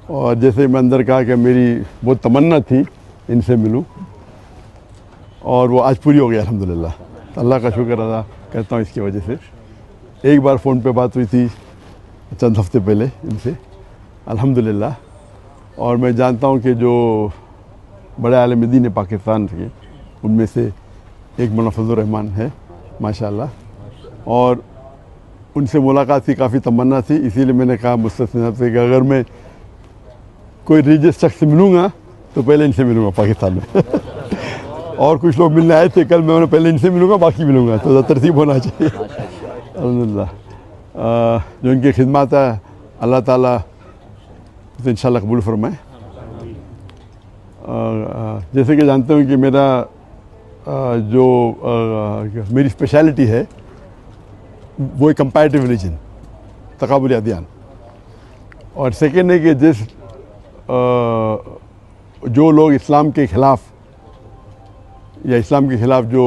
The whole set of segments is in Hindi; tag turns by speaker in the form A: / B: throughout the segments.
A: और जैसे मैं अंदर कहा कि मेरी बहुत तमन्ना थी इनसे मिलूं, और वो आज पूरी हो गई अल्हम्दुलिल्लाह। तो अल्लाह का शुक्र अदा करता हूँ इसकी वजह से। एक बार फ़ोन पे बात हुई थी चंद हफ्ते पहले इनसे अल्हम्दुलिल्लाह, और मैं जानता हूँ कि जो बड़े आलिम दीन है पाकिस्तान के, उनमें से एक मौलाना फजलुर रहमान है माशाअल्लाह, और उनसे मुलाकात की काफ़ी तमन्ना थी। इसीलिए मैंने कहा मुस्तस्ना से कि अगर मैं कोई रिलीजियस शख्स से मिलूँगा तो पहले इनसे मिलूँगा पाकिस्तान में और कुछ लोग मिलने आए थे कल, मैं उन्हें पहले इनसे मिलूँगा बाकी मिलूँगा, तो तरतीब होना चाहिए। अल्हम्दुलिल्लाह जो इनकी खिदमत है अल्लाह ताला तो इंशाल्लाह कबूल फरमाए। जैसे कि जानते हो कि मेरा जो मेरी स्पेशलिटी है वो कंपैरेटिव रिलीजन, तकाबुल अदियान, और सेकेंड है कि जो लोग इस्लाम के ख़िलाफ़ या इस्लाम के ख़िलाफ़ जो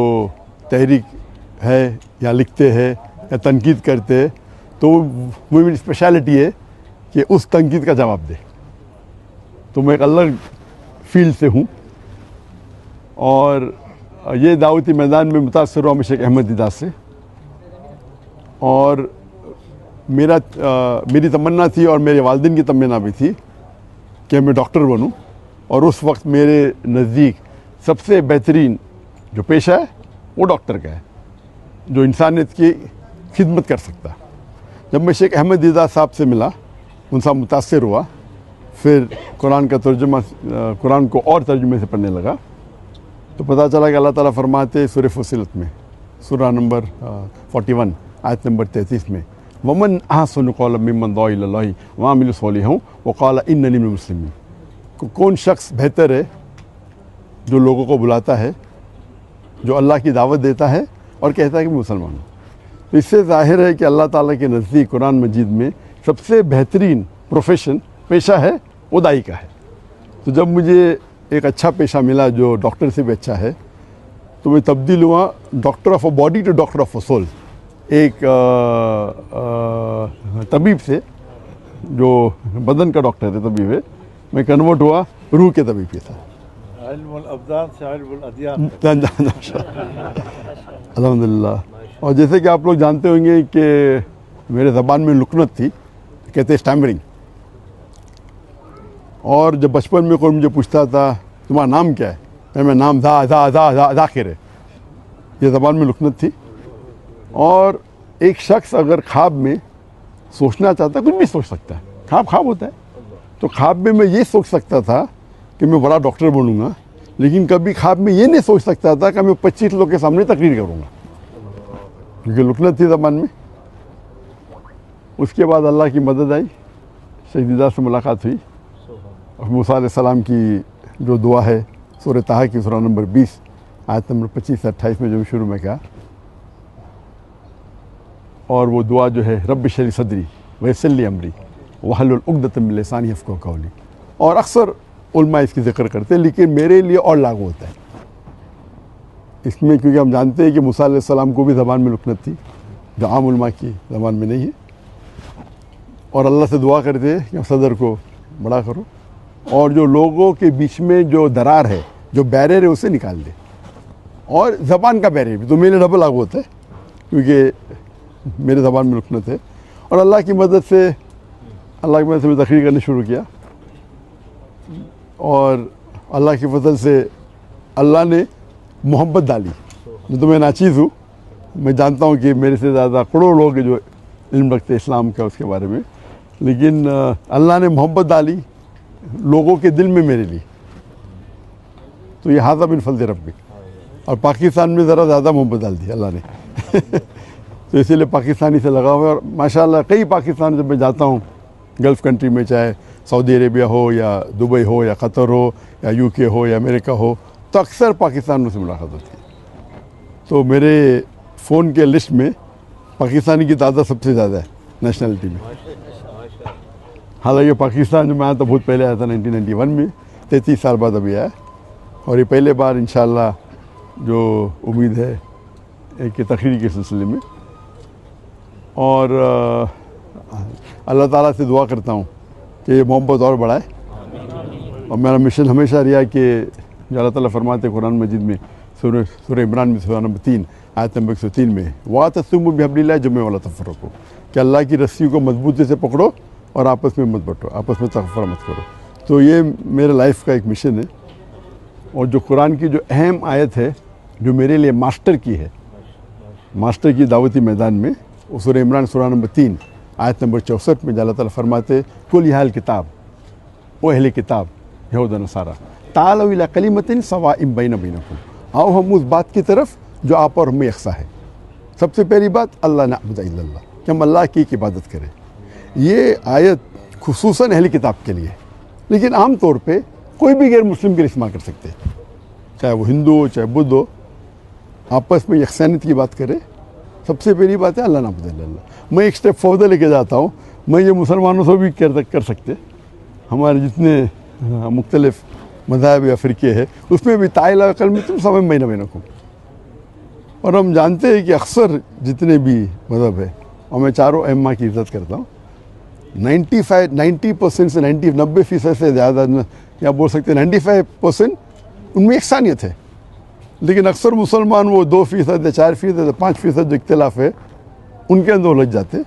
A: तहरीक है या लिखते हैं या तनकीद करते हैं, तो वो मेरी स्पेशलिटी है कि उस तनकीद का जवाब दे। तो मैं एक अलग फील्ड से हूँ, और ये दावती मैदान में मुतासर हुआ मैं शेख अहमद दीदार से, और मेरी तमन्ना थी और मेरे वालिदैन की तमन्ना भी थी कि मैं डॉक्टर बनूं, और उस वक्त मेरे नज़दीक सबसे बेहतरीन जो पेशा है वो डॉक्टर का है, जो इंसानियत की खिदमत कर सकता। जब मैं शेख अहमद दीदार साहब से मिला, उनसे मुतासर हुआ, फिर कुरान का तर्जुमा, कुरान को और तर्जुमे से पढ़ने लगा, तो पता चला कि अल्लाह ताला फरमाते सूरह फुस्सिलत में, सूरह नंबर 41 आयत नंबर 33 में, वमन अहसनु क़ौलन मिम्मन दुआ इलल्लाहि व अमिला सालिहान व क़ाल इन्ननी मिनल मुस्लिमीन। कौन शख्स बेहतर है जो लोगों को बुलाता है, जो अल्लाह की दावत देता है और कहता है कि मैं मुसलमान हूँ। तो इससे ज़ाहिर है कि अल्लाह ताला के नज़दीक कुरान मजीद में सबसे बेहतरीन प्रोफेशन, पेशा है वो दाई का है। तो जब मुझे एक अच्छा पेशा मिला जो डॉक्टर से भी अच्छा है, तो मैं तब्दील हुआ doctor of a body to doctor of a soul. एक तबीब से जो बदन का डॉक्टर है, तबीब है, मैं कन्वर्ट हुआ रूह के तबीब के साथ। अल्हम्दुलिल्लाह। और जैसे कि आप लोग जानते होंगे कि मेरे ज़बान में लुकनत थी, कहते स्टैमरिंग, और जब बचपन में कोई मुझे पूछता था तुम्हारा नाम क्या है, मैं नाम ज़ाकिर है, ये ज़बान में लुकनत थी। और एक शख्स अगर ख्वाब में सोचना चाहता है, कुछ भी सोच सकता है, ख्वाब होता है, तो ख्वाब में मैं ये सोच सकता था कि मैं बड़ा डॉक्टर बनूंगा, लेकिन कभी ख्वाब में ये नहीं सोच सकता था कि मैं 25 लोग के सामने तकरीर करूंगा, क्योंकि लुकनत थी ज़बान में। उसके बाद अल्लाह की मदद आई, शेख दीदार से मुलाकात हुई, और मूसा अलैहिस्सलाम की जो दुआ है सूरह ताहा की सूरह नंबर 20 आयत नंबर 25 से 28 में जो शुरू में कहा, और वो दुआ जो है रब्बि इश्रह ली सदरी वयस्सिर ली अमरी वहलुल उक़दतम मिन लिसानी यफ़क़हू क़ौली, और अक्सर उलमा इसकी ज़िक्र करते हैं, लेकिन मेरे लिए और लागू होता है इसमें, क्योंकि हम जानते हैं कि मूसा अलैहिस्सलाम को भी ज़बान में लुकनत थी जो आम उलमा की ज़बान में नहीं है, और अल्लाह से दुआ करते हैं कि सदर को बड़ा करो, और जो लोगों के बीच में जो दरार है, जो बैरियर है, उसे निकाल दे। और ज़बान का बैरियर भी तो मेरे डबल लागू होता है, क्योंकि मेरे ज़बान में लुकनत है। और अल्लाह की मदद से मैं तकरीर करनी शुरू किया, और अल्लाह की फजल से अल्लाह ने मोहब्बत डाली। तो मैं नाचीज़ हूँ, मैं जानता हूँ कि मेरे से ज़्यादा करोड़ों लोग जो इल्म रखते इस्लाम का उसके बारे में, लेकिन अल्लाह ने मोहब्बत डाली लोगों के दिल में मेरे लिए, तो ये हाज़ा मिन फज़ल रब्बिक। और पाकिस्तान में ज़रा ज़्यादा मोहब्बत डाल दी अल्लाह ने तो इसीलिए पाकिस्तानी से लगा हुआ है। और माशाअल्लाह कई पाकिस्तान जब मैं जाता हूँ गल्फ़ कंट्री में, चाहे सऊदी अरेबिया हो या दुबई हो या क़तर हो या यूके हो या अमेरिका हो, तो अक्सर पाकिस्तान से मुलाकात होती है। तो मेरे फ़ोन के लिस्ट में पाकिस्तानी की तादाद सबसे ज़्यादा है नेशनलिटी में। हालांकि पाकिस्तान जो मैं आया तो बहुत पहले आया था 1991 में, 33 साल बाद अभी आया, और ये पहले बार इंशाअल्लाह जो उम्मीद है एक तकरीर के सिलसिले में। और अल्लाह ताला से दुआ करता हूँ कि ये मोहब्बत और बढ़ाए। और मेरा मिशन हमेशा रहा कि जो अल्लाह ताला फरमाते कुरान मजीद में सूरह इमरान में सूरह नंबर 3 आयत नंबर 103 में वातसिमु बिहब्लिल्लाहि जमीअन वला तफर्रकू, कि अल्लाह की रस्सी को मजबूती से पकड़ो और आपस में मत बंटो, आपस में तफर्रक मत करो। तो ये मेरे लाइफ का एक मिशन है। और जो कुरान की जो अहम आयत है जो मेरे लिए मास्टर की है, मास्टर की दावती मैदान में, वो सूरह इमरान सूरह नंबर 3 आयत नंबर 64 में अल्लाह ताला फरमाते कुल या अहल किताब, ओ अहले किताब यहूद नसारा तालू इला कलिमतिन सवाइम बैना बैनकुम, आओ हम उस बात की तरफ जो आप और हमें यकसा है। सबसे पहली बात अल्लाह नअबुदु इल्लल्लाह, कि हम अल्लाह की इबादत करें। ये आयत खुसूसन अहले किताब के लिए, लेकिन आम तौर पे कोई भी गैर मुस्लिम के लिए इस्तेमाल कर सकते हैं, चाहे वो हिंदू हो चाहे बुद्ध हो, आपस में यकसानियत की बात करें। सबसे पहली बात है अल्लाह नअबुदु इल्लल्लाह। मैं एक स्टेप फर्दर लेके जाता हूँ, मैं ये मुसलमानों से भी कर सकते, हमारे जितने मुख्तलिफ मज़ाहब या फ़िरके हैं उसमें भी ताइला अकल में तुम समय महीना महीना को। और हम जानते हैं कि अक्सर जितने भी मज़हब है, और मैं चारों अम्मा की इज़्ज़त करता हूँ, 90% से 90% से ज़्यादा, या बोल सकते हैं 95% उनमें यकसानियत है। लेकिन अक्सर मुसलमान वो 2% या 4% या 5% जो इख्तिलाफ है उनके अंदर उलझ जाते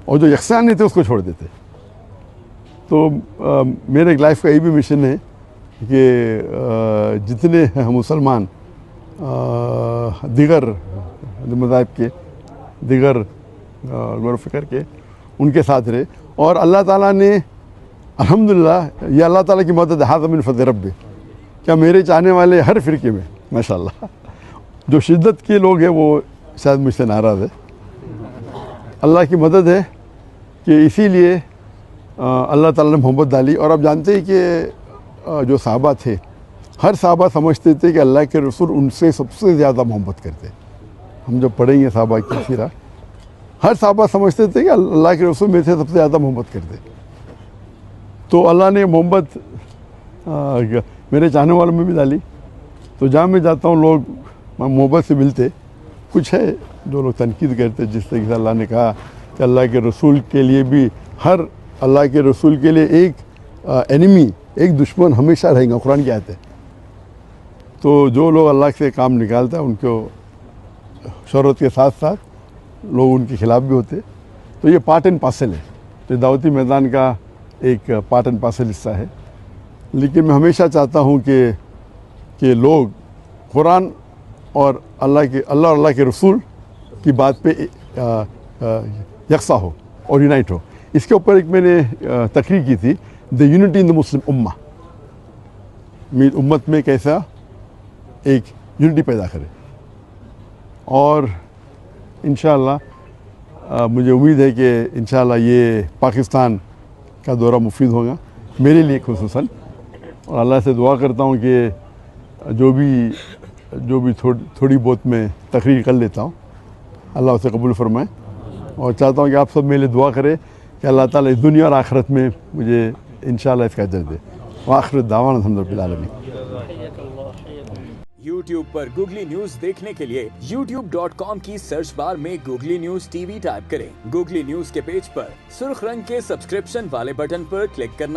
A: और जो यकसानियत है उसको छोड़ देते। तो मेरे एक लाइफ का ये भी मिशन है कि जितने मुसलमान दिगर मज़ाहिब के, दिगर गौर फ़िक्र के, उनके साथ रहे। और अल्लाह ताला ने अल्हम्दुलिल्लाह, ये अल्लाह ताला की मदद हाज़ा मिन फ़ज़्ल रब्बी, क्या मेरे चाहने वाले हर फ़िरके में माशाअल्लाह जो शिद्दत के लोग हैं वो शायद मुझसे नाराज़ है। अल्लाह की मदद है कि इसीलिए अल्लाह ताला ने मोहब्बत डाली। और आप जानते हैं कि जो सहाबा थे, हर सहाबा समझते थे कि अल्लाह के रसूल उनसे सबसे ज़्यादा मोहब्बत करते। हम जब पढ़ेंगे सहाबा की सीरा, हर सहाबा समझते थे कि अल्लाह के रसूल मेरे से सबसे ज़्यादा मोहब्बत करते। तो अल्लाह ने मोहब्बत मेरे चाहने वालों में भी डाली। तो जहाँ मैं जाता हूँ लोग मोहब्बत से मिलते। कुछ है जो लोग तनकीद करते, जिस तरीके से अल्लाह ने कहा कि अल्लाह के रसूल के लिए भी, हर अल्लाह के रसूल के लिए एक एनिमी, एक दुश्मन हमेशा रहेगा, कुरान की आयत है। तो जो लोग अल्लाह से काम निकालता है उनको शोहरत के साथ साथ लोग उनके खिलाफ भी होते। तो ये पार्ट एंड पार्सल है, तो दावती मैदान का एक पार्ट एंड पार्सल हिस्सा है। लेकिन मैं हमेशा चाहता हूँ कि लोग कुरान और अल्लाह के रसूल की बात पे यकसा हो और यूनाइट हो। इसके ऊपर एक मैंने तकरीर की थी, the unity in the Muslim ummah, उम्मत में कैसा एक यूनिटी पैदा करे। और इंशाअल्लाह मुझे उम्मीद है कि इंशाअल्लाह ये पाकिस्तान का दौरा मुफीद होगा मेरे लिए खुसूसन। और अल्लाह से दुआ करता हूँ कि जो भी थोड़ी बहुत मैं तकरीर कर लेता हूँ अल्लाह उसे कबूल फरमाए। और चाहता हूँ कि आप सब मेरे लिए दुआ करें कि अल्लाह ताला इस दुनिया और आखिरत में मुझे इंशाअल्लाह इसका अजर दे। आखिर दावाना अल्हम्दुलिल्लाह आलमीन।
B: YouTube पर गूगली न्यूज देखने के लिए youtube.com की सर्च बार में गूगली न्यूज टीवी टाइप करें। गूगली न्यूज के पेज पर सुर्ख रंग के सब्सक्रिप्शन वाले बटन पर क्लिक करना